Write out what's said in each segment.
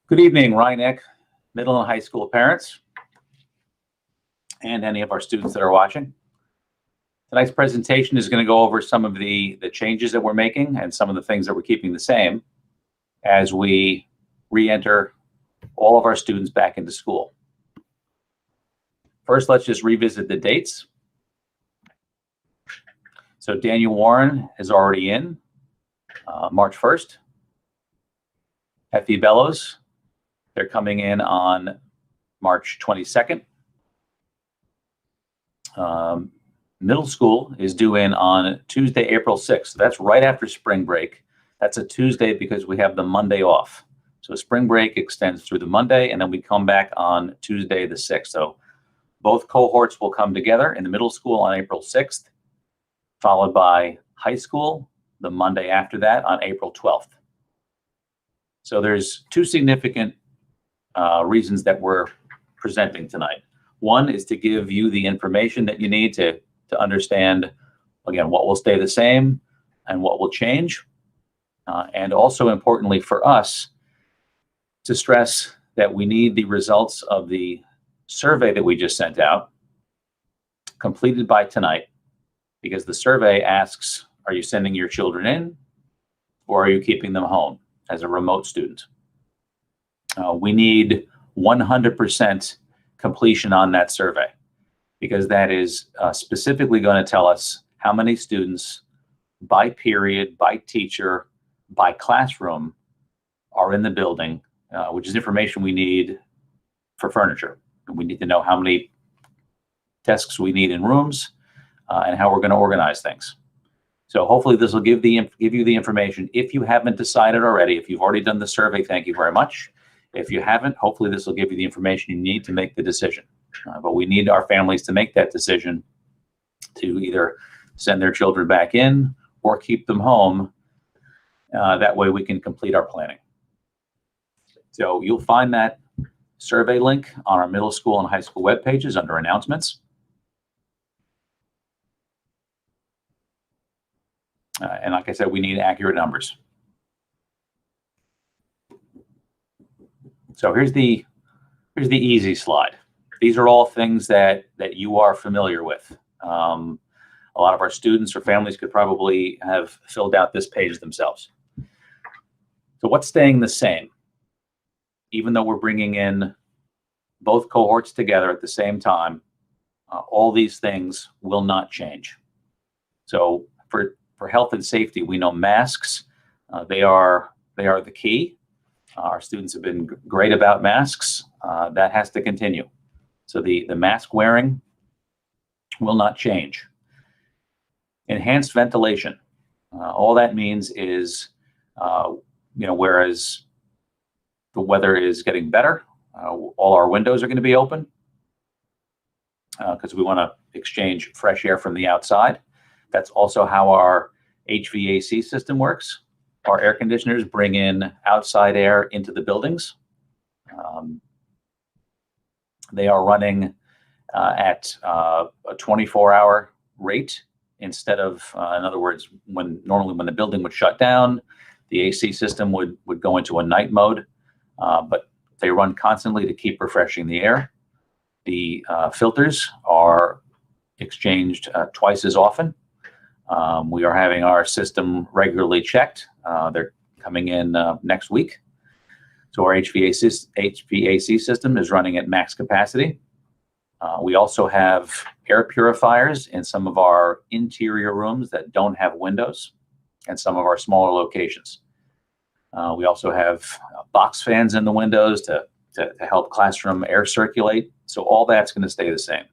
Good evening, Rhinebeck middle and high school parents, and any of our students that are watching. Tonight's presentation is going to go over some of the changes that we're making and some of the things that we're keeping the same as we re-enter all of our students back into school. First, let's just revisit the dates. So Daniel Warren is already in March 1st. Effie Bellows, they're coming in on March 22nd. Middle school is due in on Tuesday, April 6th. So that's right after spring break. That's a Tuesday because we have the Monday off. So spring break extends through the Monday, and then we come back on Tuesday the 6th. So both cohorts will come together in the middle school on April 6th, followed by high school the Monday after that on April 12th. So there's two significant reasons that we're presenting tonight. One is to give you the information that you need to understand, again, what will stay the same and what will change. And also importantly for us, to stress that we need the results of the survey that we just sent out completed by tonight, because the survey asks, are you sending your children in or are you keeping them home as a remote student? We need 100% completion on that survey, because that is specifically going to tell us how many students by period, by teacher, by classroom are in the building, which is information we need for furniture. We need to know how many desks we need in rooms and how we're going to organize things. So hopefully this will give you the information. If you haven't decided already, if you've already done the survey, thank you very much. If you haven't, hopefully this will give you the information you need to make the decision. But we need our families to make that decision to either send their children back in or keep them home. That way we can complete our planning. So you'll find that survey link on our middle school and high school web pages under announcements. And like I said, we need accurate numbers. So here's the easy slide. These are all things that you are familiar with. A lot of our students or families could probably have filled out this page themselves. So what's staying the same? Even though we're bringing in both cohorts together at the same time, all these things will not change. So for health and safety, we know masks, they are the key. Our students have been great about masks. That has to continue. So the mask wearing will not change. Enhanced ventilation. All that means is, whereas the weather is getting better, all our windows are going to be open because we want to exchange fresh air from the outside. That's also how our HVAC system works. Our air conditioners bring in outside air into the buildings. They are running at a 24-hour rate instead of, in other words, normally when the building would shut down, the AC system would go into a night mode, but they run constantly to keep refreshing the air. The filters are exchanged twice as often. We are having our system regularly checked. They're coming in next week. So our HVAC system is running at max capacity. We also have air purifiers in some of our interior rooms that don't have windows and some of our smaller locations. We also have box fans in the windows to help classroom air circulate. So all that's going to stay the same.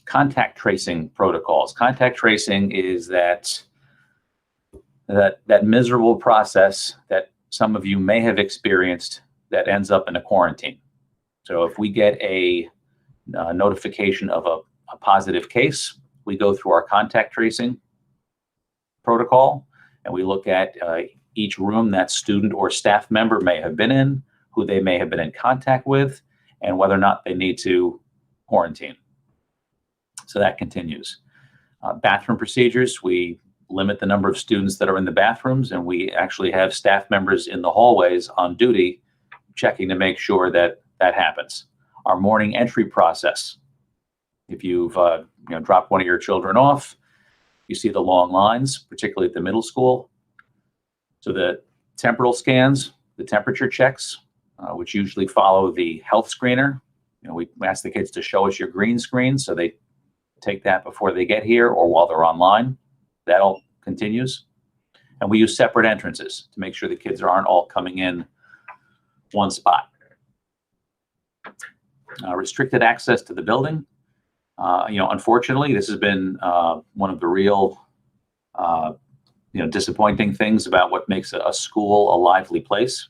Contact tracing protocols. Contact tracing is that miserable process that some of you may have experienced that ends up in a quarantine. So if we get a notification of a positive case, we go through our contact tracing protocol and we look at each room that student or staff member may have been in, who they may have been in contact with, and whether or not they need to quarantine. So that continues. Bathroom procedures, we limit the number of students that are in the bathrooms, and we actually have staff members in the hallways on duty checking to make sure that that happens. Our morning entry process, if you've dropped one of your children off, you see the long lines, particularly at the middle school. So the temporal scans, the temperature checks, which usually follow the health screener. We ask the kids to show us your green screen, so they take that before they get here or while they're online. That all continues. And we use separate entrances to make sure the kids aren't all coming in one spot. Restricted access to the building. Unfortunately, this has been one of the real disappointing things about what makes a school a lively place.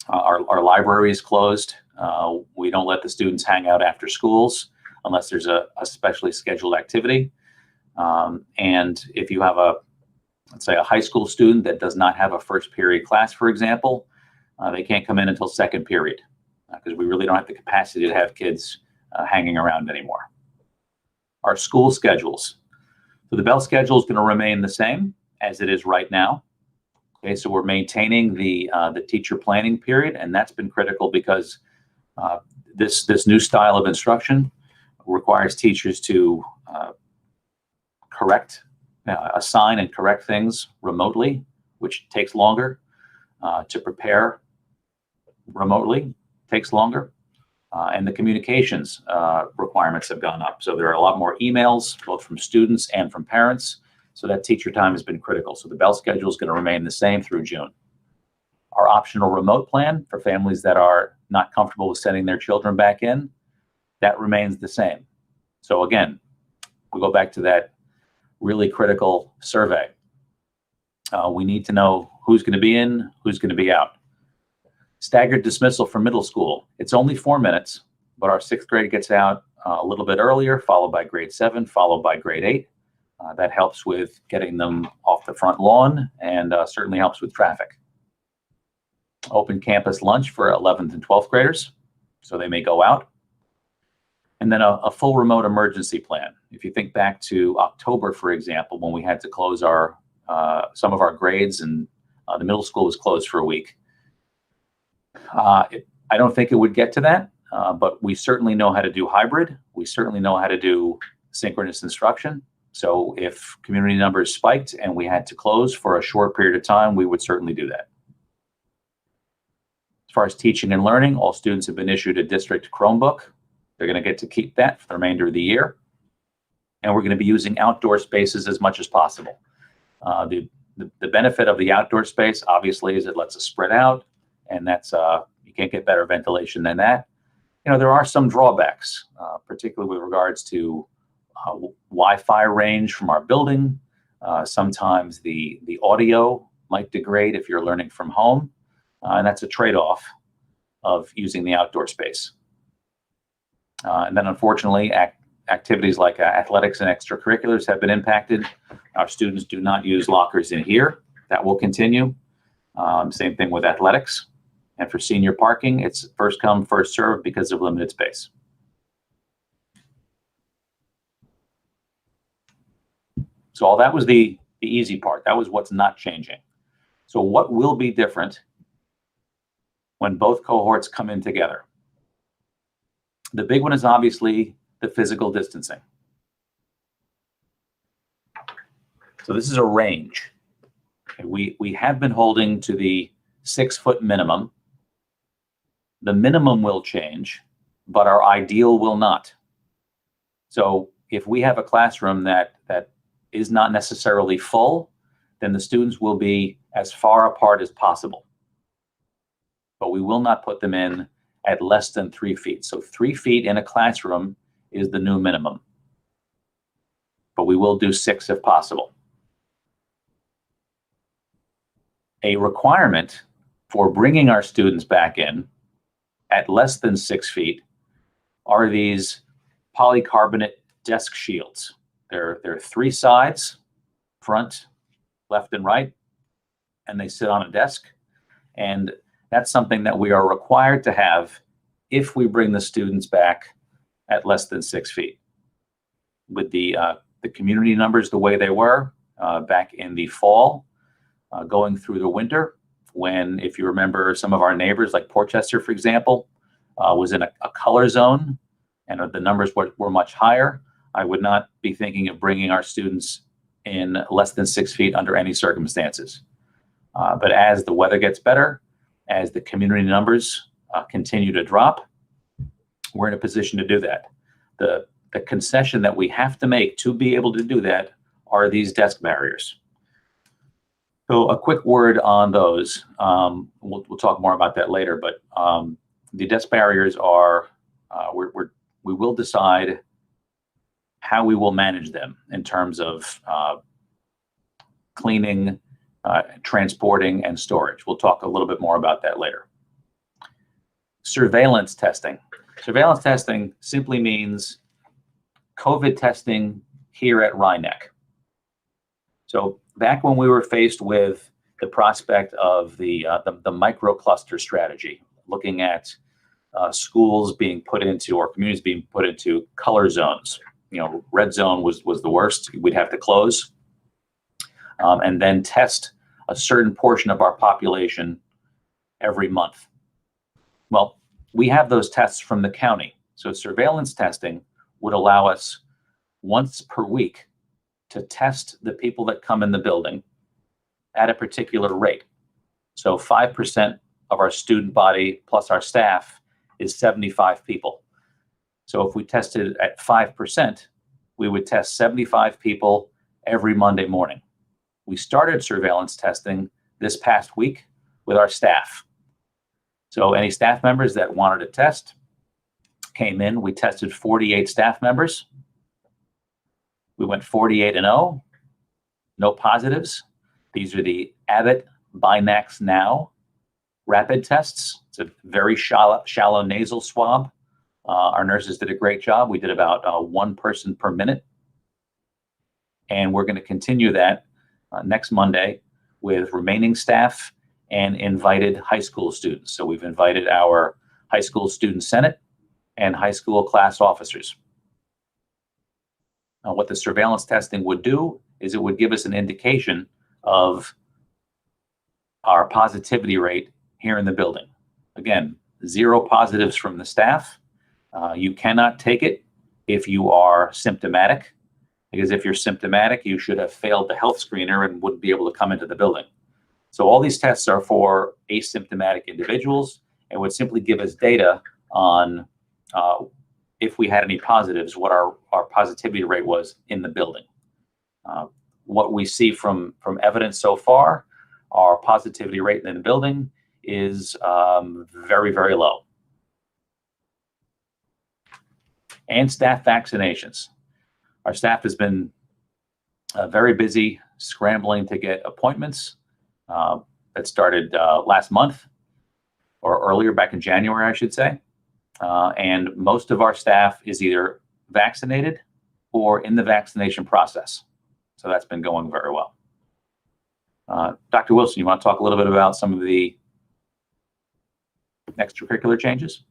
Our library is closed. We don't let the students hang out after schools unless there's a specially scheduled activity. And if you have let's say a high school student that does not have a first period class, for example, they can't come in until second period because we really don't have the capacity to have kids hanging around anymore. Our school schedules. So the bell schedule is going to remain the same as it is right now. Okay, so we're maintaining the teacher planning period, and that's been critical because this new style of instruction requires teachers to assign and correct things remotely, which takes longer. To prepare remotely takes longer. And the communications requirements have gone up. So there are a lot more emails, both from students and from parents. So that teacher time has been critical. So the bell schedule is going to remain the same through June. Our optional remote plan for families that are not comfortable with sending their children back in, that remains the same. So again, we go back to that really critical survey. We need to know who's going to be in, who's going to be out. Staggered dismissal for middle school. It's only 4 minutes, but our 6th grade gets out a little bit earlier, followed by grade 7, followed by grade 8. That helps with getting them off the front lawn and certainly helps with traffic. Open campus lunch for 11th and 12th graders, so they may go out. And then a full remote emergency plan. If you think back to October, for example, when we had to close some of our grades and the middle school was closed for a week. I don't think it would get to that, but we certainly know how to do hybrid. We certainly know how to do synchronous instruction. So if community numbers spiked and we had to close for a short period of time, we would certainly do that. As far as teaching and learning, all students have been issued a district Chromebook. They're going to get to keep that for the remainder of the year. And we're going to be using outdoor spaces as much as possible. The benefit of the outdoor space, obviously, is it lets us spread out. And that's you can't get better ventilation than that. There are some drawbacks, particularly with regards to Wi-Fi range from our building. Sometimes the audio might degrade if you're learning from home, and that's a trade-off of using the outdoor space. And then, unfortunately, activities like athletics and extracurriculars have been impacted. Our students do not use lockers in here. That will continue. Same thing with athletics. And for senior parking, it's first come, first served because of limited space. So all that was the easy part. That was what's not changing. So what will be different when both cohorts come in together? The big one is obviously the physical distancing. So this is a range. We have been holding to the 6-foot minimum. The minimum will change, but our ideal will not. So if we have a classroom that is not necessarily full, then the students will be as far apart as possible. But we will not put them in at less than 3 feet. So 3 feet in a classroom is the new minimum. But we will do 6 if possible. A requirement for bringing our students back in at less than 6 feet are these polycarbonate desk shields. There are 3 sides, front, left, and right, and they sit on a desk. And that's something that we are required to have if we bring the students back at less than 6 feet. With the community numbers the way they were, back in the fall, going through the winter, when, if you remember, some of our neighbors, like Portchester, for example, was in a color zone, and the numbers were much higher. I would not be thinking of bringing our students in less than 6 feet under any circumstances. But as the weather gets better, as the community numbers continue to drop, we're in a position to do that. The concession that we have to make to be able to do that are these desk barriers. So a quick word on those. We'll talk more about that later, but the desk barriers are, we will decide how we will manage them in terms of cleaning, transporting, and storage. We'll talk a little bit more about that later. Surveillance testing. Surveillance testing simply means COVID testing here at Rhinebeck. So back when we were faced with the prospect of the microcluster strategy, looking at schools being put into, or communities being put into color zones. Red zone was the worst. We'd have to close and then test a certain portion of our population every month. Well, we have those tests from the county. So surveillance testing would allow us once per week to test the people that come in the building at a particular rate. So 5% of our student body plus our staff is 75 people. So if we tested at 5%, we would test 75 people every Monday morning. We started surveillance testing this past week with our staff. So any staff members that wanted to test came in. We tested 48 staff members. We went 48-0, no positives. These are the Abbott Binax Now rapid tests. It's a very shallow nasal swab. Our nurses did a great job. We did about 1 person per minute. And we're going to continue that next Monday with remaining staff and invited high school students. So we've invited our high school student senate and high school class officers. What the surveillance testing would do is it would give us an indication of our positivity rate here in the building. Again, 0 positives from the staff. You cannot take it if you are symptomatic, because if you're symptomatic, you should have failed the health screener and wouldn't be able to come into the building. So all these tests are for asymptomatic individuals and would simply give us data on if we had any positives, what our positivity rate was in the building. What we see from evidence so far, our positivity rate in the building is very, very low. And staff vaccinations. Our staff has been very busy scrambling to get appointments. That started last month, or earlier, back in January, I should say. And most of our staff is either vaccinated or in the vaccination process. So that's been going very well. Dr. Wilson, you want to talk a little bit about some of the extracurricular changes?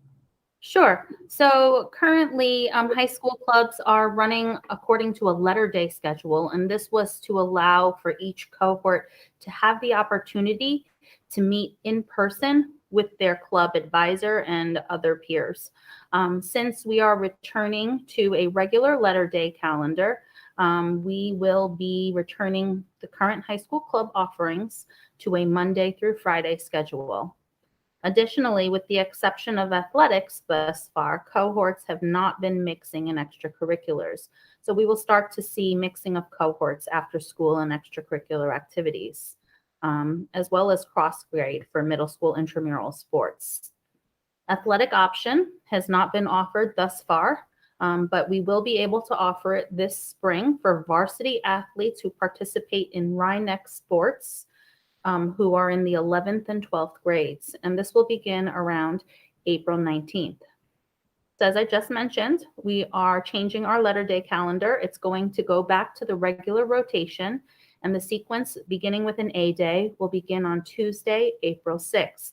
Sure. So currently, high school clubs are running according to a letter day schedule, and this was to allow for each cohort to have the opportunity to meet in person with their club advisor and other peers. Since we are returning to a regular letter day calendar, we will be returning the current high school club offerings to a Monday through Friday schedule. Additionally, with the exception of athletics thus far, cohorts have not been mixing in extracurriculars. So we will start to see mixing of cohorts after school and extracurricular activities, as well as cross-grade for middle school intramural sports. Athletic option has not been offered thus far, but we will be able to offer it this spring for varsity athletes who participate in Rhinebeck sports, who are in the 11th and 12th grades, and this will begin around April 19th. So as I just mentioned, we are changing our letter day calendar. It's going to go back to the regular rotation, and the sequence beginning with an A day will begin on Tuesday, April 6th.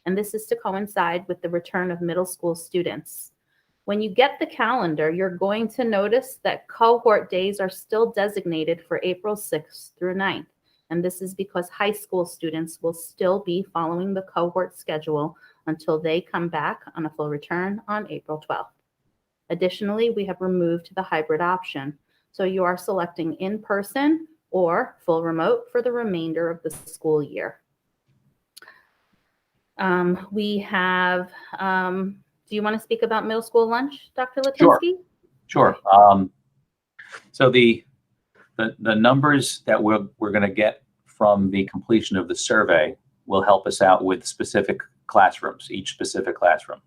And this is to coincide with the return of middle school students. When you get the calendar, you're going to notice that cohort days are still designated for April 6th through 9th. And this is because high school students will still be following the cohort schedule until they come back on a full return on April 12th. Additionally, we have removed the hybrid option. So you are selecting in-person or full remote for the remainder of the school year. We have, do you want to speak about middle school lunch, Dr. Latinsky? Sure. So the numbers that we're going to get from the completion of the survey will help us out with specific classrooms, each specific classroom.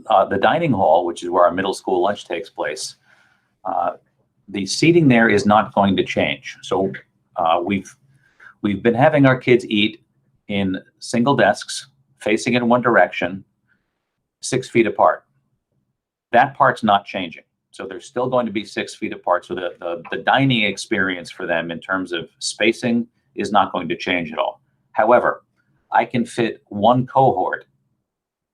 The dining hall, which is where our middle school lunch takes place, the seating there is not going to change. So we've been having our kids eat in single desks, facing in one direction, 6 feet apart. That part's not changing. So they're still going to be 6 feet apart. So the dining experience for them in terms of spacing is not going to change at all. However, I can fit one cohort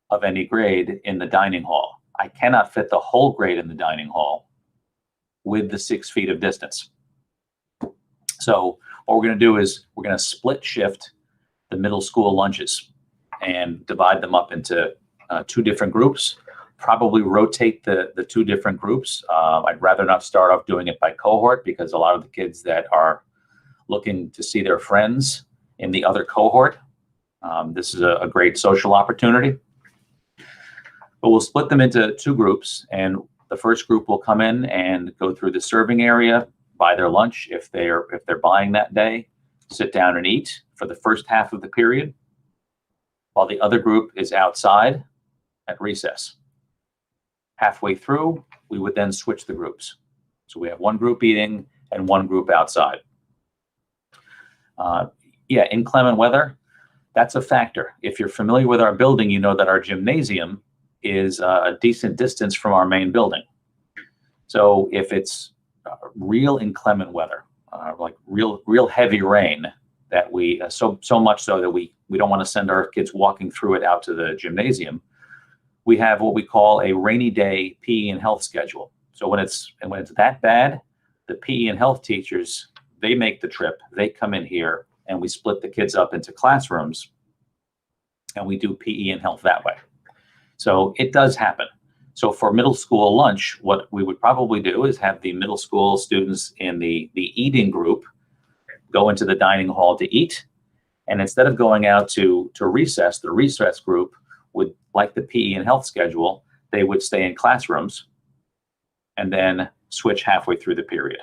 of any grade in the dining hall. I cannot fit the whole grade in the dining hall with the 6 feet of distance. So what we're going to do is we're going to split shift the middle school lunches and divide them up into 2 different groups, probably rotate the 2 different groups. I'd rather not start off doing it by cohort because a lot of the kids that are looking to see their friends in the other cohort, this is a great social opportunity. But we'll split them into 2 groups, and the first group will come in and go through the serving area, buy their lunch if they're buying that day, sit down and eat for the first half of the period, while the other group is outside at recess. Halfway through, we would then switch the groups. So we have one group eating and one group outside. Inclement weather, that's a factor. If you're familiar with our building, you know that our gymnasium is a decent distance from our main building. So if it's real inclement weather, like real heavy rain, that we so much so that we don't want to send our kids walking through it out to the gymnasium, we have what we call a rainy day PE and health schedule. So when it's that bad, the PE and health teachers, they make the trip, they come in here, and we split the kids up into classrooms, and we do PE and health that way. So it does happen. So for middle school lunch, what we would probably do is have the middle school students in the eating group go into the dining hall to eat. And instead of going out to recess, the recess group would, like the PE and health schedule, they would stay in classrooms and then switch halfway through the period.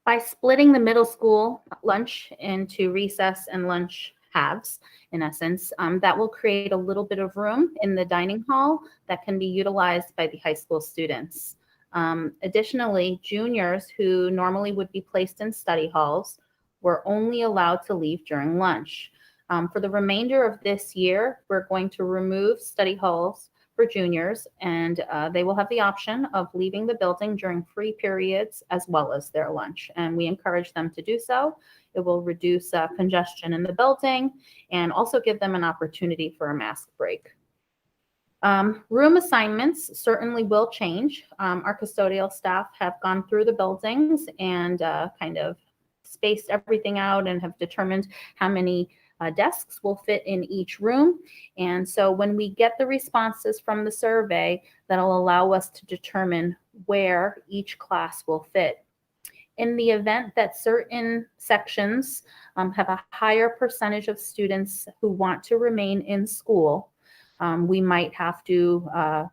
By splitting the middle school lunch into recess and lunch halves, in essence, that will create a little bit of room in the dining hall that can be utilized by the high school students. Additionally, juniors who normally would be placed in study halls were only allowed to leave during lunch. For the remainder of this year, we're going to remove study halls for juniors, and they will have the option of leaving the building during free periods as well as their lunch. And we encourage them to do so. It will reduce congestion in the building and also give them an opportunity for a mask break. Room assignments certainly will change. Our custodial staff have gone through the buildings and kind of spaced everything out and have determined how many desks will fit in each room. And so when we get the responses from the survey, that'll allow us to determine where each class will fit. In the event that certain sections have a higher percentage of students who want to remain in school, we might have to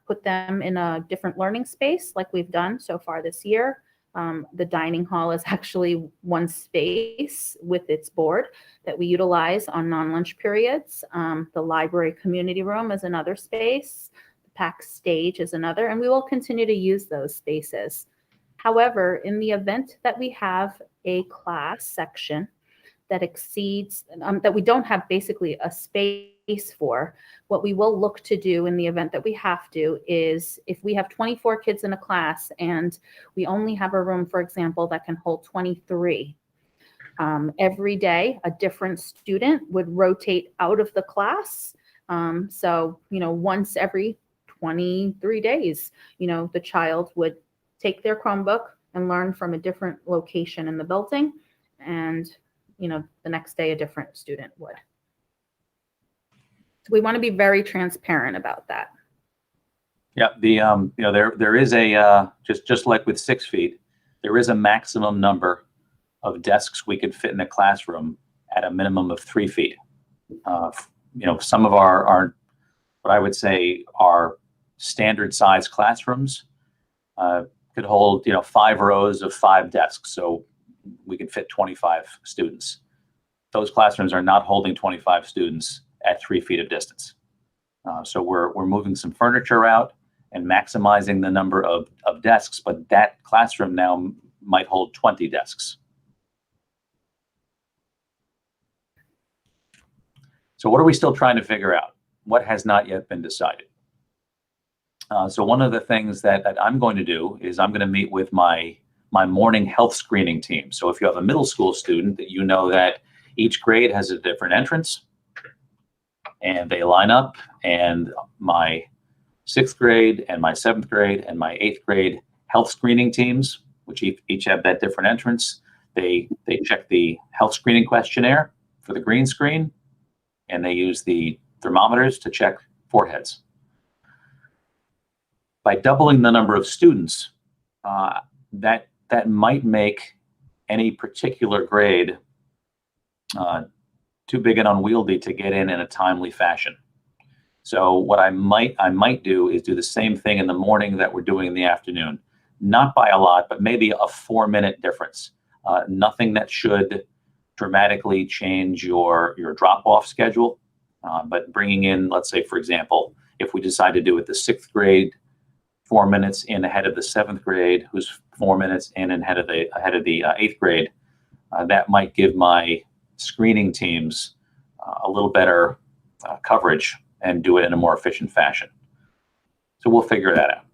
put them in a different learning space like we've done so far this year. The dining hall is actually one space with its board that we utilize on non-lunch periods. The library community room is another space. The PAC stage is another, and we will continue to use those spaces. However, in the event that we have a class section that exceeds, that we don't have basically a space for, what we will look to do in the event that we have to is, if we have 24 kids in a class and we only have a room, for example, that can hold 23, Every day, a different student would rotate out of the class. So, once every 23 days, the child would take their Chromebook and learn from a different location in the building. And, the next day, a different student would. So we want to be very transparent about that. Yeah, there is a just like with 6 feet, there is a maximum number of desks we could fit in a classroom at a minimum of 3 feet. Some of our what I would say are standard size classrooms could hold 5 rows of 5 desks, so we could fit 25 students. Those classrooms are not holding 25 students at 3 feet of distance. So we're moving some furniture out and maximizing the number of desks, but that classroom now might hold 20 desks. So what are we still trying to figure out? What has not yet been decided? So one of the things that I'm going to do is I'm going to meet with my morning health screening team. So if you have a middle school student, that you know that each grade has a different entrance and they line up, and my 6th grade and my 7th grade and my 8th grade health screening teams, which each have that different entrance, they check the health screening questionnaire for the green screen, and they use the thermometers to check foreheads. By doubling the number of students, that might make any particular grade too big and unwieldy to get in a timely fashion. So what I might do is do the same thing in the morning that we're doing in the afternoon, not by a lot, but maybe a 4-minute difference. Nothing that should dramatically change your drop-off schedule, but bringing in, let's say, for example, if we decide to do it the 6th grade, 4 minutes in ahead of the 7th grade, who's 4 minutes in ahead of the 8th grade, that might give my screening teams a little better coverage and do it in a more efficient fashion. So we'll figure that out.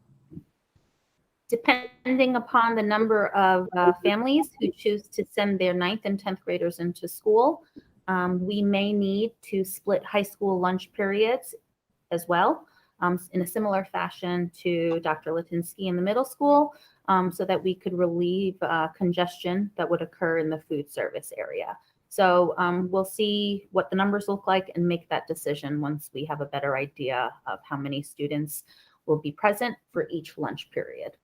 Depending upon the number of families who choose to send their 9th and 10th graders into school, we may need to split high school lunch periods as well, in a similar fashion to Dr. Latinsky in the middle school, so that we could relieve congestion that would occur in the food service area. So we'll see what the numbers look like and make that decision once we have a better idea of how many students will be present for each lunch period.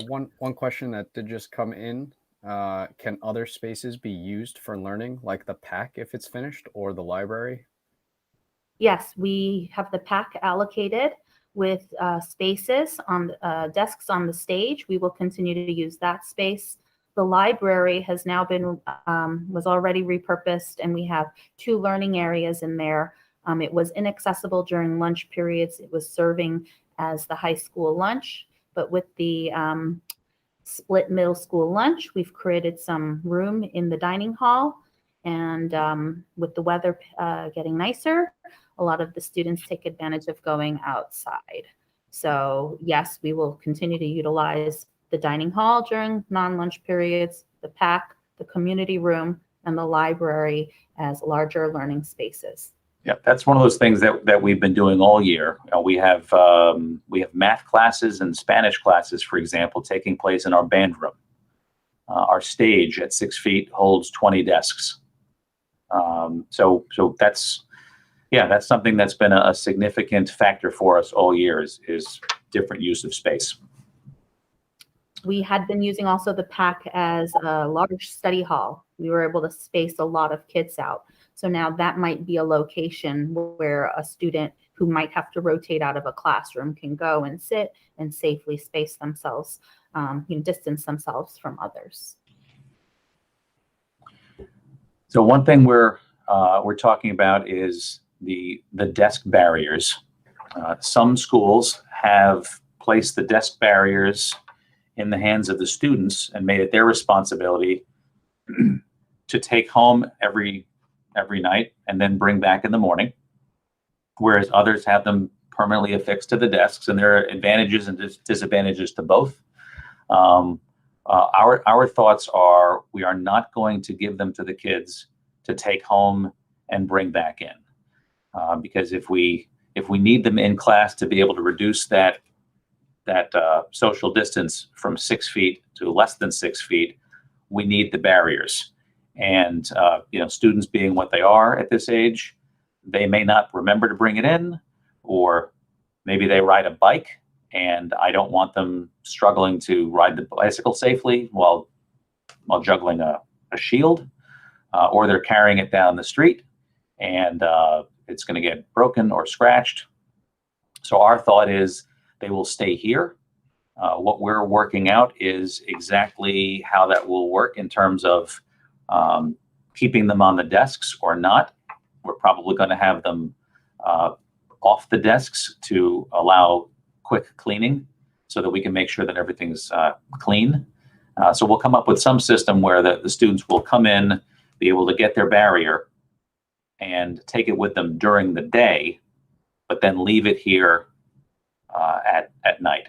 One question that did just come in, can other spaces be used for learning, like the PAC if it's finished, or the library? Yes, we have the PAC allocated with spaces on desks on the stage. We will continue to use that space. The library has now been, was already repurposed, and we have 2 learning areas in there. It was inaccessible during lunch periods. It was serving as the high school lunch, but with the split middle school lunch, we've created some room in the dining hall. And with the weather getting nicer, a lot of the students take advantage of going outside. So yes, we will continue to utilize the dining hall during non-lunch periods, the PAC, the community room, and the library as larger learning spaces. Yeah, that's one of those things that we've been doing all year. We have math classes and Spanish classes, for example, taking place in our band room. Our stage at 6 feet holds 20 desks. So that's something that's been a significant factor for us all year is different use of space. We had been using also the PAC as a large study hall. We were able to space a lot of kids out. So now that might be a location where a student who might have to rotate out of a classroom can go and sit and safely space themselves, distance themselves from others. So one thing we're talking about is the desk barriers. Some schools have placed the desk barriers in the hands of the students and made it their responsibility to take home every night and then bring back in the morning, whereas others have them permanently affixed to the desks, and there are advantages and disadvantages to both. Our thoughts are we are not going to give them to the kids to take home and bring back in, because if we need them in class to be able to reduce that social distance from 6 feet to less than 6 feet, we need the barriers. And students being what they are at this age, they may not remember to bring it in, or maybe they ride a bike, and I don't want them struggling to ride the bicycle safely while juggling a shield, or they're carrying it down the street and it's going to get broken or scratched. So our thought is they will stay here. What we're working out is exactly how that will work in terms of keeping them on the desks or not. We're probably going to have them off the desks to allow quick cleaning so that we can make sure that everything's clean. So we'll come up with some system where the students will come in, be able to get their barrier and take it with them during the day, but then leave it here at night.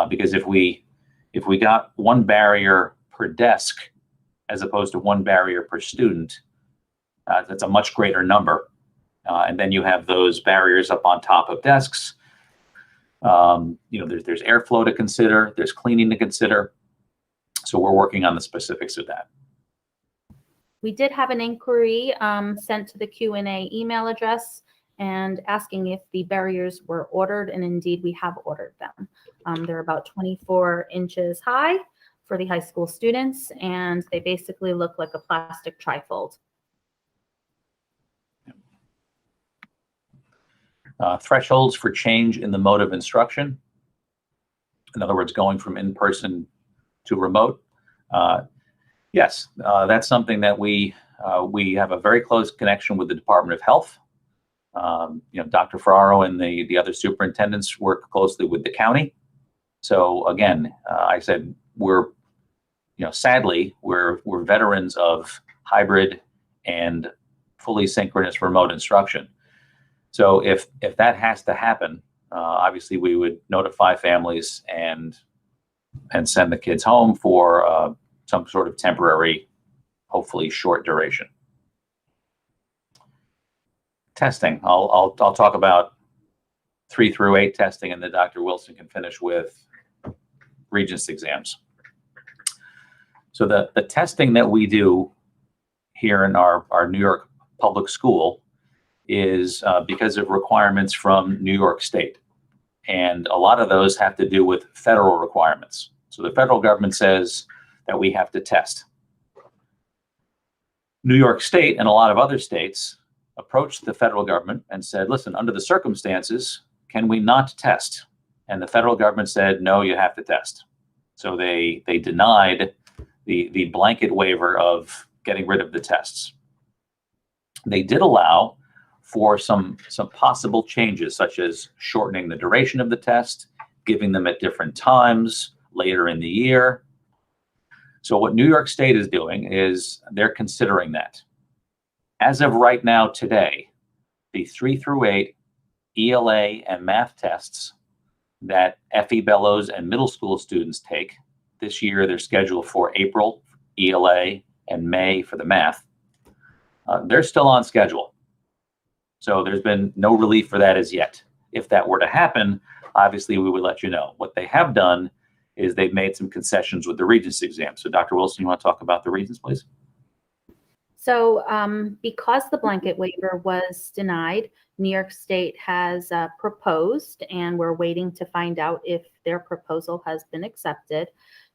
Because if we got one barrier per desk as opposed to one barrier per student, that's a much greater number. And then you have those barriers up on top of desks. There's airflow to consider, there's cleaning to consider. So we're working on the specifics of that. We did have an inquiry sent to the Q&A email address and asking if the barriers were ordered, and indeed we have ordered them. They're about 24 inches high for the high school students, and they basically look like a plastic trifold. Thresholds for change in the mode of instruction. In other words, going from in-person to remote. Yes, that's something that we have a very close connection with the Department of Health. Dr. Ferraro and the other superintendents work closely with the county. So again, I said sadly we're veterans of hybrid and fully synchronous remote instruction. So if that has to happen, obviously we would notify families and send the kids home for some sort of temporary, hopefully short duration. Testing. I'll talk about 3 through 8 testing, and then Dr. Wilson can finish with Regents exams. So the testing that we do here in our New York public school is because of requirements from New York State. And a lot of those have to do with federal requirements. So the federal government says that we have to test. New York State and a lot of other states approached the federal government and said, listen, under the circumstances, can we not test? And the federal government said, no, you have to test. So they denied the blanket waiver of getting rid of the tests. They did allow for some possible changes, such as shortening the duration of the test, giving them at different times later in the year. So what New York State is doing is they're considering that. As of right now today, the 3 through 8 ELA and math tests that FE Bellows and middle school students take this year, they're scheduled for April ELA and May for the math. They're still on schedule. So there's been no relief for that as yet. If that were to happen, obviously we would let you know. What they have done is they've made some concessions with the Regents exam. So Dr. Wilson, you want to talk about the Regents, please? So because the blanket waiver was denied, New York State has proposed, and we're waiting to find out if their proposal has been accepted,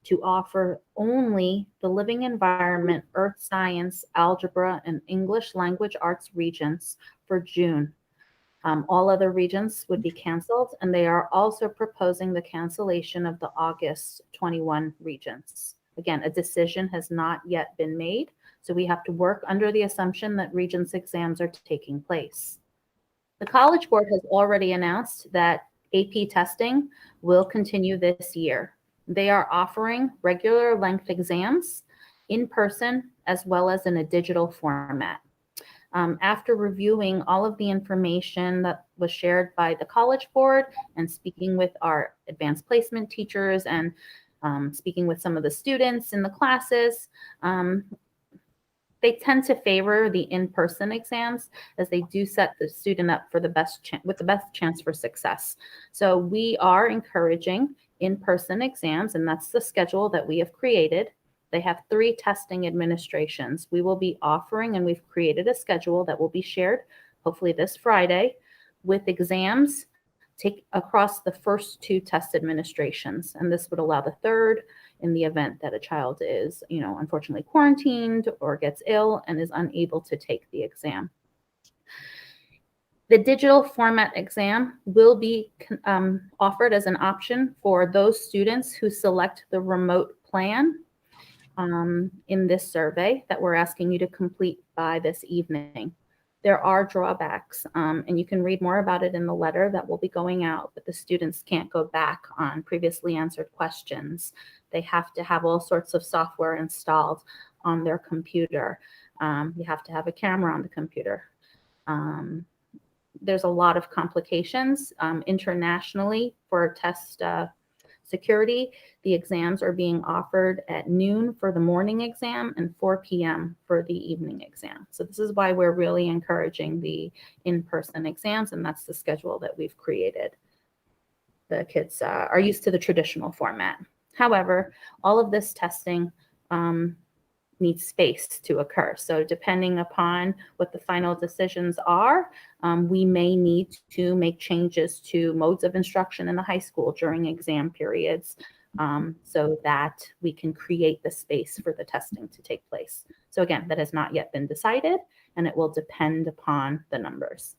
to offer only the living environment, earth science, algebra, and English language arts regents for June. All other regents would be canceled, and they are also proposing the cancellation of the August 21 regents. Again, a decision has not yet been made, so we have to work under the assumption that Regents exams are taking place. The College Board has already announced that AP testing will continue this year. They are offering regular length exams in person as well as in a digital format. After reviewing all of the information that was shared by the College Board and speaking with our advanced placement teachers and speaking with some of the students in the classes, they tend to favor the in-person exams as they do set the student up for the best with the best chance for success. So we are encouraging in-person exams, and that's the schedule that we have created. They have 3 testing administrations. We will be offering, and we've created a schedule that will be shared hopefully this Friday with exams take across the first 2 test administrations. And this would allow the third in the event that a child is, unfortunately quarantined or gets ill and is unable to take the exam. The digital format exam will be offered as an option for those students who select the remote plan in this survey that we're asking you to complete by this evening. There are drawbacks, and you can read more about it in the letter that will be going out, but the students can't go back on previously answered questions. They have to have all sorts of software installed on their computer. You have to have a camera on the computer. There's a lot of complications internationally for test security. The exams are being offered at noon for the morning exam and 4 p.m. for the evening exam. So this is why we're really encouraging the in-person exams, and that's the schedule that we've created. The kids are used to the traditional format. However, all of this testing needs space to occur. So depending upon what the final decisions are, we may need to make changes to modes of instruction in the high school during exam periods so that we can create the space for the testing to take place. So again, that has not yet been decided, and it will depend upon the numbers.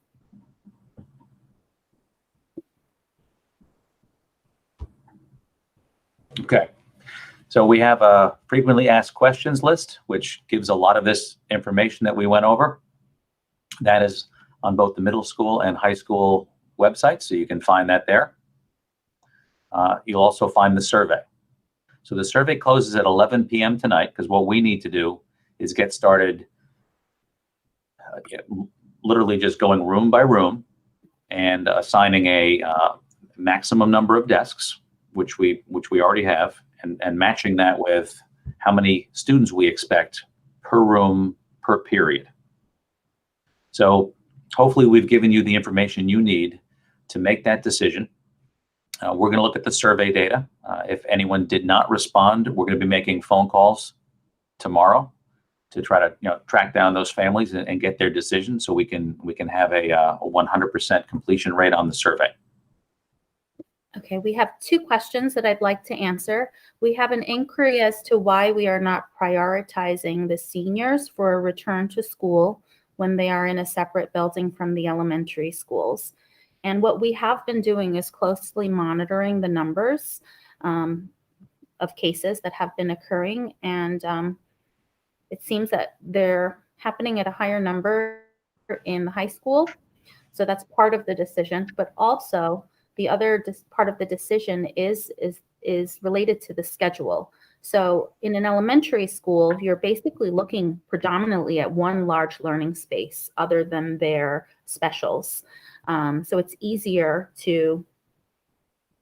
Okay. So we have a frequently asked questions list, which gives a lot of this information that we went over. That is on both the middle school and high school websites, so you can find that there. You'll also find the survey. So the survey closes at 11 p.m. tonight, because what we need to do is get started literally just going room by room and assigning a maximum number of desks, which we already have, and matching that with how many students we expect per room per period. So hopefully we've given you the information you need to make that decision. We're going to look at the survey data. If anyone did not respond, we're going to be making phone calls tomorrow to try to track down those families and get their decision, so we can have a 100% completion rate on the survey. Okay, we have 2 questions that I'd like to answer. We have an inquiry as to why we are not prioritizing the seniors for a return to school when they are in a separate building from the elementary schools. And what we have been doing is closely monitoring the numbers of cases that have been occurring. And it seems that they're happening at a higher number in the high school. So that's part of the decision, but also the other part of the decision is related to the schedule. So in an elementary school, you're basically looking predominantly at one large learning space other than their specials. So it's easier to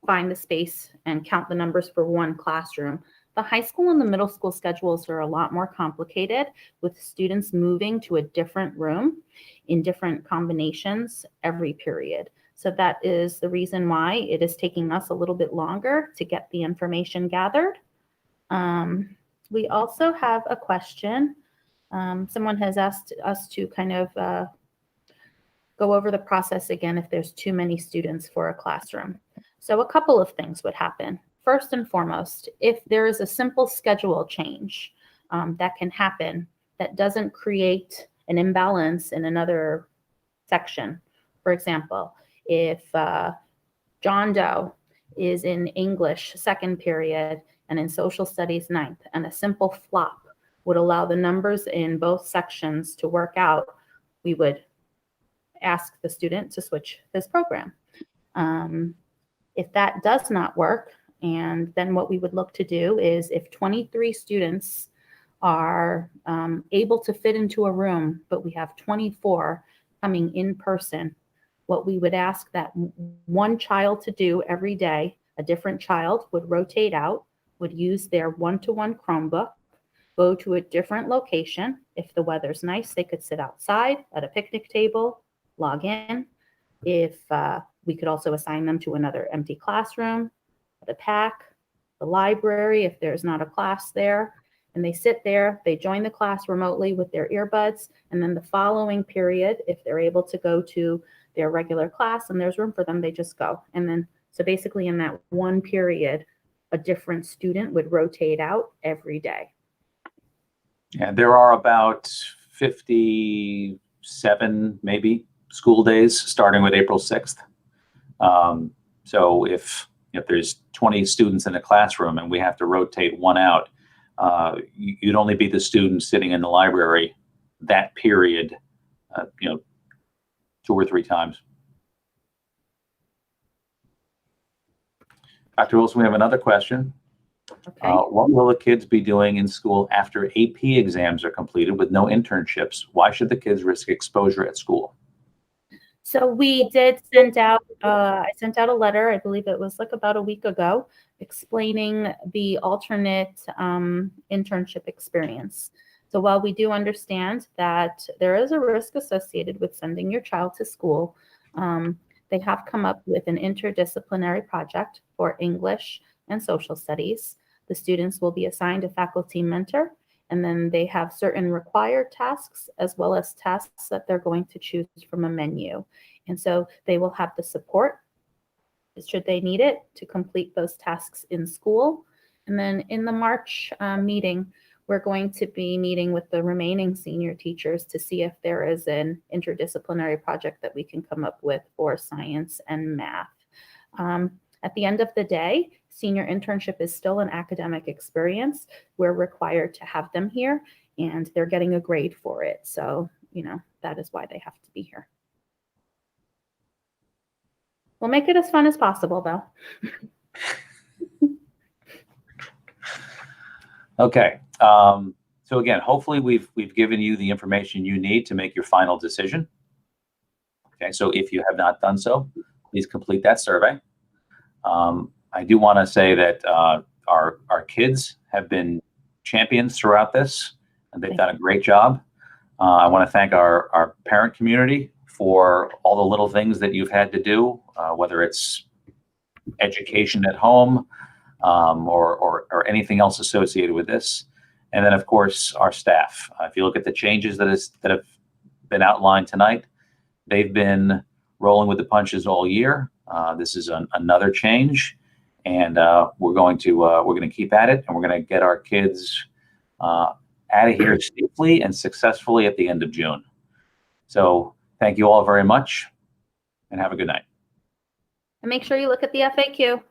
find the space and count the numbers for one classroom. The high school and the middle school schedules are a lot more complicated, with students moving to a different room in different combinations every period. So that is the reason why it is taking us a little bit longer to get the information gathered. We also have a question. Someone has asked us to kind of go over the process again if there's too many students for a classroom. So a couple of things would happen. First and foremost, if there is a simple schedule change that can happen that doesn't create an imbalance in another section. For example, if John Doe is in English second period and in social studies ninth, and a simple flop would allow the numbers in both sections to work out, we would ask the student to switch his program. If that does not work, and then what we would look to do is, if 23 students are able to fit into a room, but we have 24 coming in person, what we would ask that one child to do every day, a different child would rotate out, would use their one-to-one Chromebook, go to a different location. If the weather's nice, they could sit outside at a picnic table, log in. If we could also assign them to another empty classroom, the PAC, the library, if there's not a class there, and they sit there, they join the class remotely with their earbuds, and then the following period, if they're able to go to their regular class and there's room for them, they just go. And then, so basically in that one period, a different student would rotate out every day. And there are about 57, maybe, school days starting with April 6th. So if there's 20 students in a classroom and we have to rotate one out, you'd only be the student sitting in the library that period, 2 or 3 times. Dr. Wilson, we have another question. Okay. What will the kids be doing in school after AP exams are completed with no internships? Why should the kids risk exposure at school? So we did send out, I sent out a letter, I believe it was like about a week ago, explaining the alternate internship experience. So while we do understand that there is a risk associated with sending your child to school, they have come up with an interdisciplinary project for English and social studies. The students will be assigned a faculty mentor, and then they have certain required tasks as well as tasks that they're going to choose from a menu. And so they will have the support, should they need it, to complete those tasks in school. And then in the March meeting, we're going to be meeting with the remaining senior teachers to see if there is an interdisciplinary project that we can come up with for science and math. At the end of the day, senior internship is still an academic experience. We're required to have them here, and they're getting a grade for it. So, that is why they have to be here. We'll make it as fun as possible, though. Okay. So again, hopefully we've given you the information you need to make your final decision. Okay. So if you have not done so, please complete that survey. I do want to say that our kids have been champions throughout this, and they've done a great job. I want to thank our parent community for all the little things that you've had to do, whether it's education at home or anything else associated with this. And then, of course, our staff. If you look at the changes that have been outlined tonight, they've been rolling with the punches all year. This is another change, and we're going to keep at it, and we're going to get our kids out of here safely and successfully at the end of June. So thank you all very much, and have a good night. And make sure you look at the FAQ.